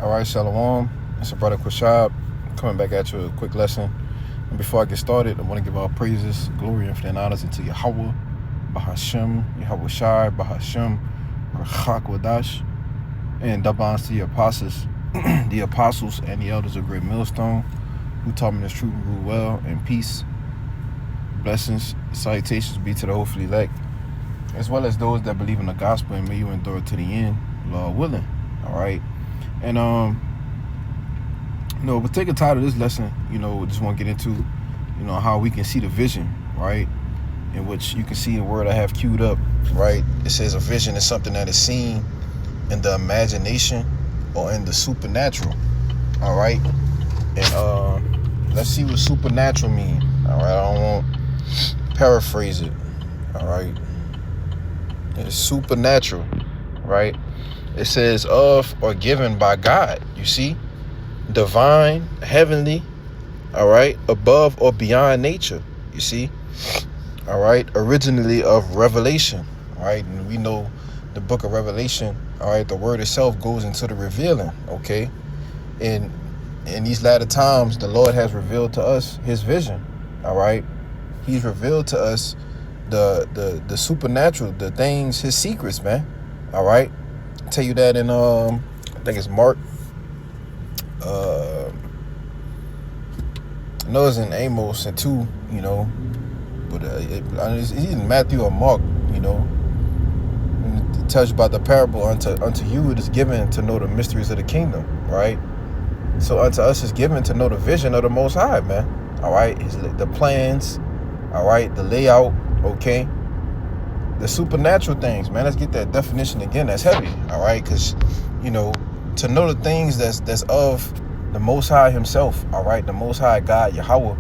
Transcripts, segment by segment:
All right, Shalom. It's your brother Quashab coming back at you with a quick lesson. And before I get started, I want to give all praises, glory, and honors unto Yahweh, Bahashem, Yahweh Shai, Bahashem, Rachak Wadash, and Dabans to the apostles and the elders of Great Millstone, who taught me this truth and rule well, and peace, blessings, salutations be to the hopefully elect, as well as those that believe in the gospel, and may you endure to the end, Lord willing. All right. And but take a title of this lesson, just want to get into, how we can see the vision, right? In which you can see the word I have queued up, right? It says a vision is something that is seen in the imagination or in the supernatural. All right. And let's see what supernatural mean. All right. I don't want to paraphrase it. All right. It's supernatural, right? It says of or given by God, you see? Divine, heavenly, all right? Above or beyond nature, you see? All right? Originally of revelation, all right? And we know the book of Revelation, all right? The word itself goes into the revealing, okay? And in these latter times, the Lord has revealed to us his vision, all right? He's revealed to us the supernatural, the things, his secrets, man, all right? Tell you that in I think it's Mark. I know it's in Amos and 2, but it's either Matthew or Mark, and it tells you about the parable unto you it is given to know the mysteries of the kingdom, right? So unto us is given to know the vision of the Most High, man. All right, the plans, all right, the layout, okay. The supernatural things, man. Let's get that definition again. That's heavy, all right? Because, to know the things that's of the Most High himself, all right? The Most High God, Yahweh,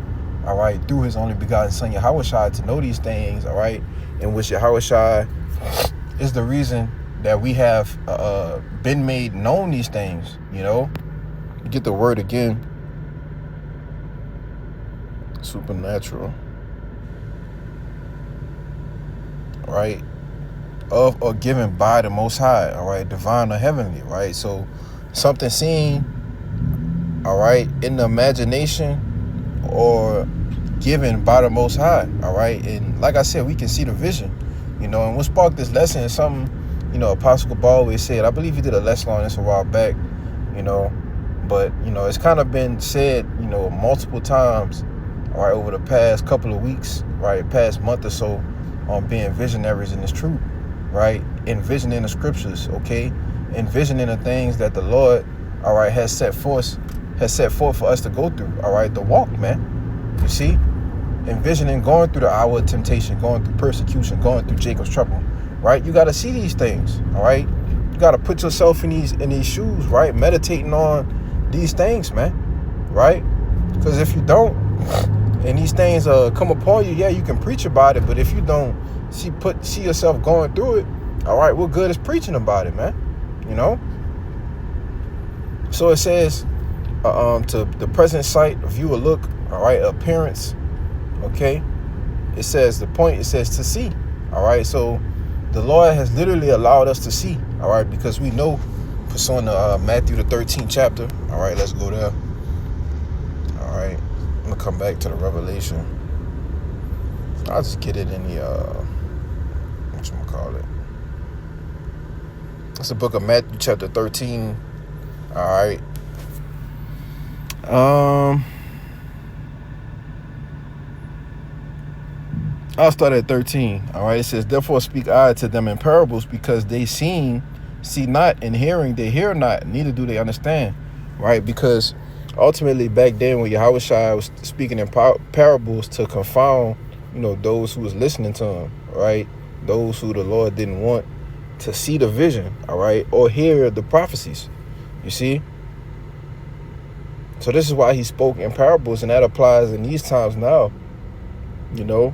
all right? Through his only begotten Son, Yahweh Shai, to know these things, all right? In which Yahweh Shai is the reason that we have been made known these things, Get the word again. Supernatural. Right, of or given by the Most High, all right, divine or heavenly, right? So something seen, all right, in the imagination or given by the Most High, all right? And like I said, we can see the vision, and what sparked this lesson is something, Apostle Cabal always said. I believe he did a lesson on this a while back, but, it's kind of been said, multiple times, all right, over the past couple of weeks, right, past month or so, on being visionaries in this truth, right? Envisioning the scriptures, okay? Envisioning the things that the Lord, all right, has set forth for us to go through, all right? The walk, man. You see? Envisioning going through the hour of temptation, going through persecution, going through Jacob's trouble, right? You got to see these things, all right? You got to put yourself in these shoes, right? Meditating on these things, man, right? Because if you don't, and these things come upon you, yeah, you can preach about it, but if you don't see yourself going through it, all right, what good is preaching about it, man? So it says to the present sight, view or look, all right, appearance, okay? It says to see, all right? So the Lord has literally allowed us to see, all right, because we know, pursuant to Matthew the 13th chapter, all right, let's go there, all right. I'm gonna come back to the Revelation. I'll just get it in the whatchamacallit. It's the book of Matthew chapter 13. All right. I'll start at 13. All right. It says, therefore speak I to them in parables, because they see not, and hearing they hear not, neither do they understand. Right? Because ultimately, back then when Yahweh Shai was speaking in parables to confound, those who was listening to him, right? Those who the Lord didn't want to see the vision, all right, or hear the prophecies, you see? So this is why he spoke in parables, and that applies in these times now, When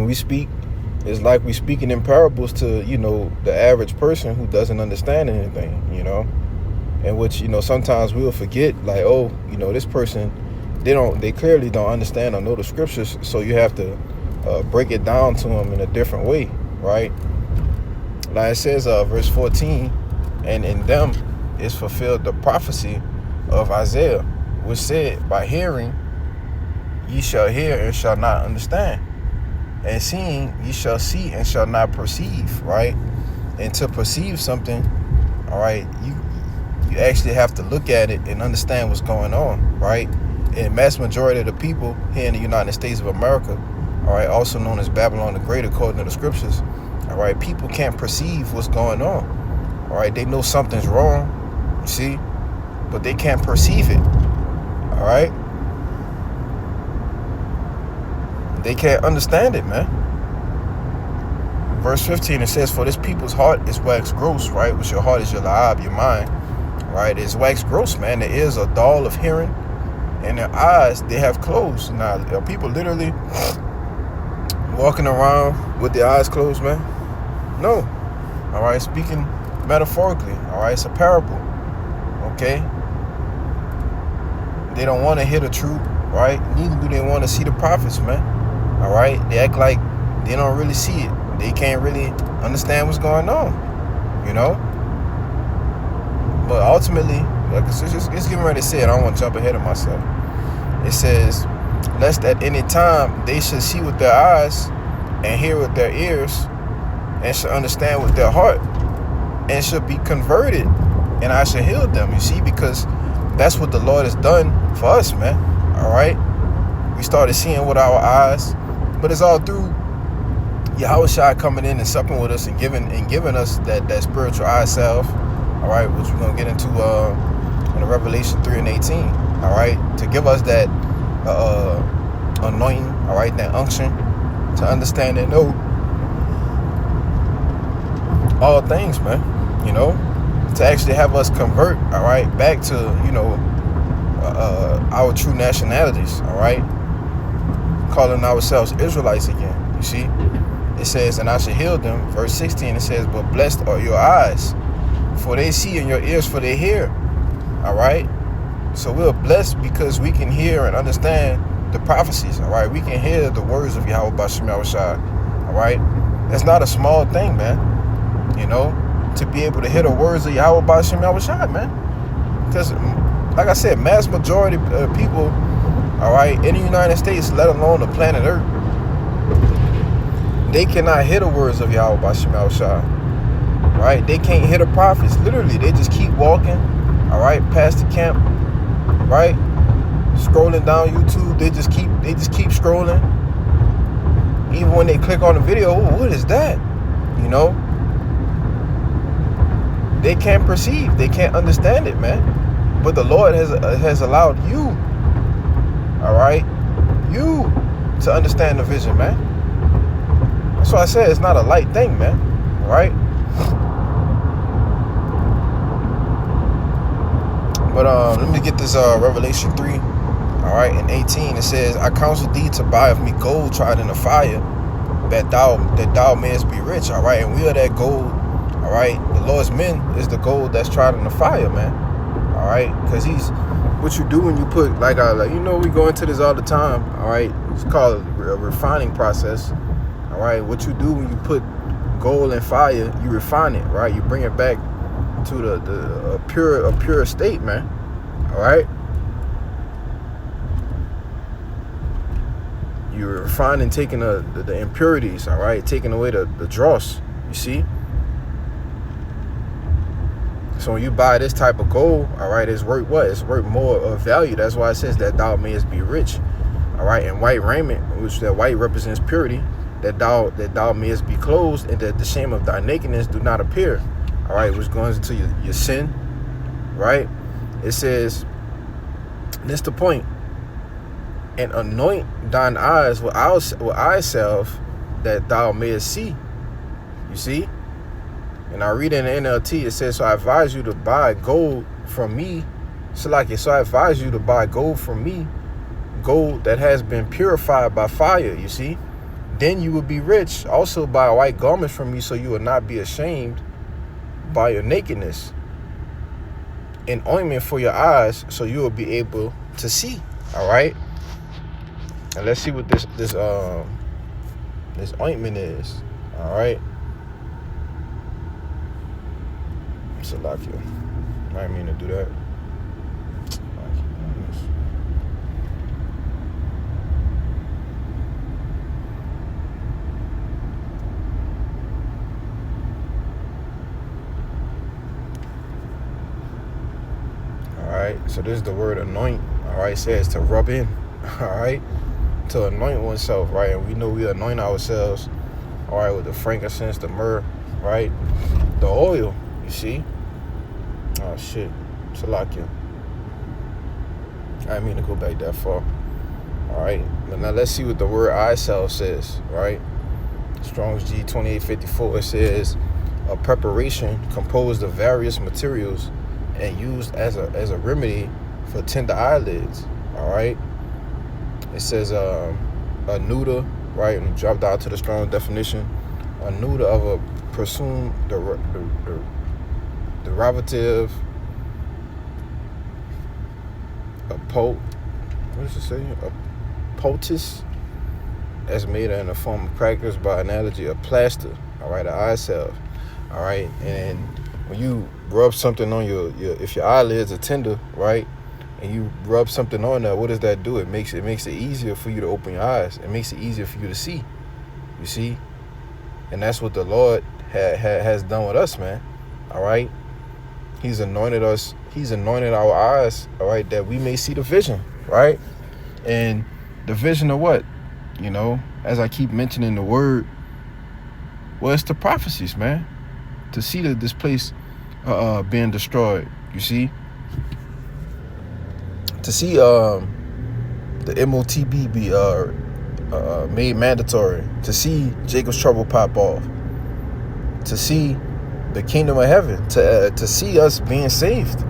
we speak, it's like we speaking in parables to, the average person who doesn't understand anything, in which, sometimes we'll forget, like, oh, this person, they clearly don't understand or know the scriptures, so you have to break it down to them in a different way, right? Like it says, verse 14, and in them is fulfilled the prophecy of Isaiah, which said, by hearing ye shall hear and shall not understand, and seeing ye shall see and shall not perceive, right? And to perceive something, all right, you actually have to look at it and understand what's going on, right? And mass majority of the people here in the United States of America, all right, also known as Babylon the Great, according to the scriptures, all right, people can't perceive what's going on, all right? They know something's wrong, you see, but they can't perceive it, all right? They can't understand it, man. Verse 15, it says, for this people's heart is waxed gross, right? Which your heart is your la'ab, your mind, right? It's waxed gross, man. Their ears are dull of hearing, and their eyes, they have closed. Now, are people literally walking around with their eyes closed, man? No. All right, speaking metaphorically, all right? It's a parable, okay? They don't want to hear the truth, right? Neither do they want to see the prophets, man. All right? They act like they don't really see it. They can't really understand what's going on, you know? But ultimately, like it's getting ready to say it. I don't want to jump ahead of myself. It says, lest at any time they should see with their eyes and hear with their ears and should understand with their heart and should be converted and I shall heal them. You see, because that's what the Lord has done for us, man. All right? We started seeing with our eyes, but it's all through Yahushua coming in and supping with us and giving us that spiritual eye salve, all right, which we're gonna get into in Revelation 3 and 18, all right, to give us that anointing, all right, that unction to understand and know all things, man, you know, to actually have us convert, all right, back to, you know, our true nationalities, all right, calling ourselves Israelites again, you see. It says, and I shall heal them. Verse 16, it says, but blessed are your eyes, for they see, and your ears, for they hear. All right? So we're blessed because we can hear and understand the prophecies. All right? We can hear the words of Yahweh B'Shem Yahushua. All right? That's not a small thing, man. You know, to be able to hear the words of Yahweh B'Shem Yahushua, man. Because, like I said, mass majority of people, all right, in the United States, let alone the planet Earth, they cannot hear the words of Yahweh B'Shem Yahushua, right? They can't hear the prophets. Literally, they just keep walking, all right, past the camp, right? Scrolling down YouTube, they just keep scrolling. Even when they click on the video, oh, what is that? You know, they can't perceive, they can't understand it, man. But the Lord has allowed you, all right, you to understand the vision, man. That's why I said it's not a light thing, man. Right? But let me get this Revelation 3. All right, in 18 it says, I counsel thee to buy of me gold tried in the fire, that thou mayest be rich. All right, and we are that gold. All right, the Lord's men is the gold that's tried in the fire, man. All right, because he's what you do when you put like you know, we go into this all the time. All right, it's called a refining process. All right, what you do when you put gold in fire, you refine it, right? You bring it back to the pure state, man. All right, you're refining, taking the impurities, all right, taking away the dross. You see. So when you buy this type of gold, all right, it's worth what? It's worth more of value. That's why it says that thou mayest be rich. All right, and white raiment, which that white represents purity. That thou mayest be clothed, and that the shame of thy nakedness do not appear. All right, which goes into your sin, right? It says, this the point, and anoint thine eyes with eye salve, that thou mayest see. You see? And I read in the NLT, it says, so I advise you to buy gold from me. So I advise you to buy gold from me, gold that has been purified by fire, you see? Then you will be rich. Also buy white garments from me, so you will not be ashamed by your nakedness. And ointment for your eyes, so you will be able to see. All right. And let's see what this ointment is. All right. Salakia. I didn't mean to do that. Alright, so this is the word anoint. Alright, it says to rub in. Alright, to anoint oneself, right? And we know we anoint ourselves, alright, with the frankincense, the myrrh, right? The oil, you see? Oh shit, Salakia. I didn't mean to go back that far. Alright, but now let's see what the word eye salve says, right? Strong's G 2854, it says a preparation composed of various materials and used as a remedy for tender eyelids. All right, it says a neuter, right? And drop down to the strong definition, a neuter of a presumed derivative, what does it say? A poultice, as made in the form of crackers, by analogy of plaster. All right, an eye salve. All right, and when you rub something on your if your eyelids are tender, right, and you rub something on there, what does that do? It makes it easier for you to open your eyes. It makes it easier for you to see. You see, and that's what the Lord has done with us, man. All right, He's anointed us. He's anointed our eyes, all right, that we may see the vision, right? And the vision of what? You know, as I keep mentioning the word, well, it's the prophecies, man. To see this place being destroyed, you see? To see the MOTB be made mandatory. To see Jacob's trouble pop off. To see the kingdom of heaven. To see us being saved.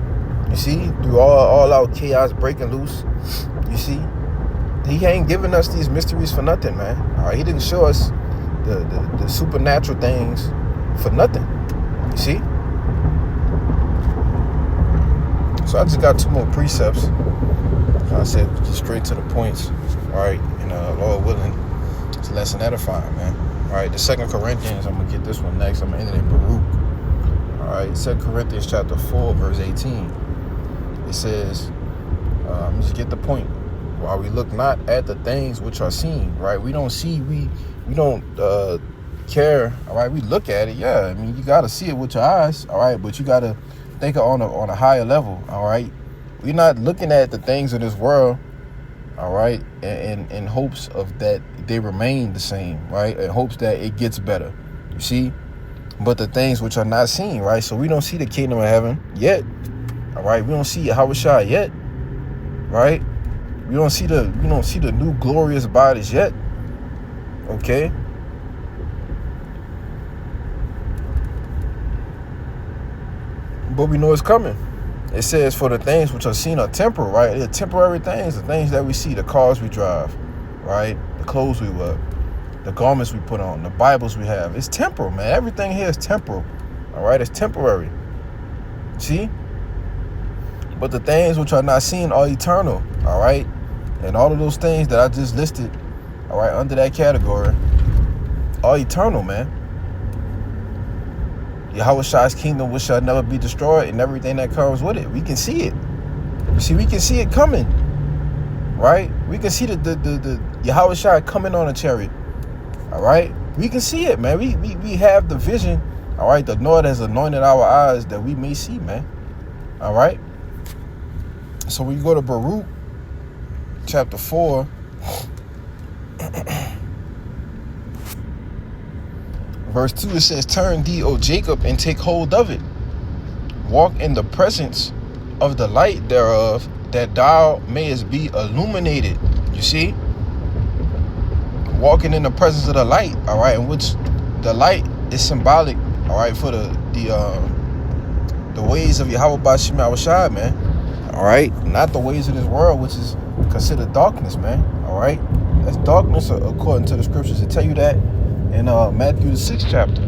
You see? Through all our chaos breaking loose. You see? He ain't giving us these mysteries for nothing, man. He didn't show us the supernatural things for nothing. You see? So I just got 2 more precepts. I said just straight to the points. All right, and Lord willing, it's lesson edifying, man. All right, the 2 Corinthians, I'm gonna get this one next. I'm gonna end it in Baruch. All right, 2 Corinthians chapter 4, verse 18. It says, just get the point. While we look not at the things which are seen, right? We don't see, we don't care, all right? We look at it, yeah. I mean, you got to see it with your eyes, all right? But you got to think on a higher level, all right? We're not looking at the things of this world, all right, in hopes of that they remain the same, right? In hopes that it gets better, you see? But the things which are not seen, right? So we don't see the kingdom of heaven yet, all right? We don't see Yahushua yet, right? We don't see the new glorious bodies yet. Okay? But we know it's coming. It says, for the things which are seen are temporal, right? They're temporary things, the things that we see, the cars we drive, right? The clothes we wear, the garments we put on, the Bibles we have. It's temporal, man. Everything here is temporal. All right? It's temporary. See? But the things which are not seen are eternal. All right? And all of those things that I just listed, all right, under that category, are eternal, man. Yahushua's kingdom which shall never be destroyed, and everything that comes with it. We can see it. You see, we can see it coming, right? We can see the Yahushua coming on a chariot, all right? We can see it, man. We have the vision, all right? The Lord has anointed our eyes that we may see, man, all right? So when you go to Baruch, chapter 4, verse 2, it says, turn thee, O Jacob, and take hold of it. Walk in the presence of the light thereof, that thou mayest be illuminated. You see? Walking in the presence of the light, all right, in which the light is symbolic, all right, for the ways of Yahweh Bashim Yahushua, man. All right? Not the ways of this world, which is considered darkness, man. All right? That's darkness according to the scriptures. It tell you that in Matthew the 6th chapter.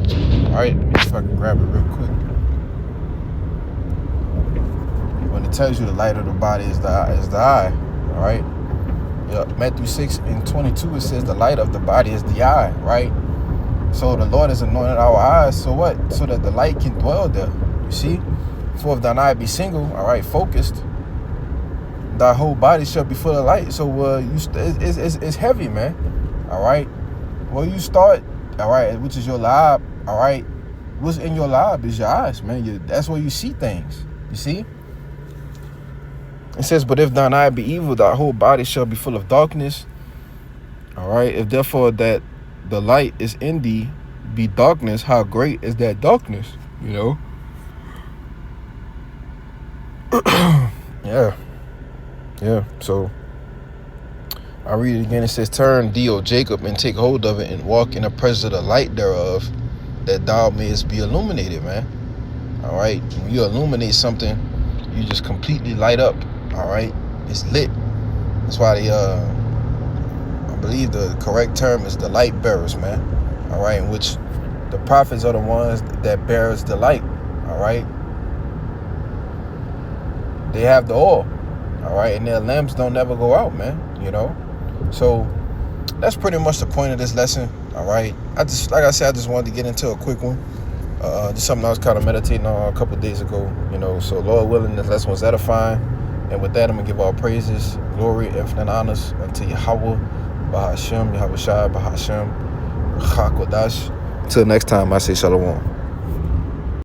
All right? Let me see if I can grab it real quick. When it tells you the light of the body is the eye. All right? Yeah, Matthew 6:22, it says the light of the body is the eye, right? So the Lord has anointed our eyes, so what? So that the light can dwell there. You see? For if thine eye be single, all right, focused, thy whole body shall be full of light. So it's heavy, man. All right. Well, you start, all right, which is your lab, all right. What's in your lab is your eyes, man. That's where you see things. You see? It says, but if thine eye be evil, thy whole body shall be full of darkness. All right. If therefore that the light is in thee be darkness, how great is that darkness? You know? Yeah. Yeah. So I read it again. It says, turn thee, O Jacob, and take hold of it, and walk in the presence of the light thereof, that thou mayest be illuminated, man. All right. When you illuminate something, you just completely light up. All right. It's lit. That's why I believe the correct term is the light bearers, man. All right. In which the prophets are the ones that bears the light. All right. They have the oil. All right. And their lamps don't never go out, man. You know. So that's pretty much the point of this lesson. All right. Like I said, I just wanted to get into a quick one. Just something I was kind of meditating on a couple of days ago, you know. So Lord willing, this lesson was edifying. And with that, I'm going to give all praises, glory, infinite honors unto Yahweh, Bahashem, Yahweh Shai, Bahashem, Chakodash. Until next time, I say shalom.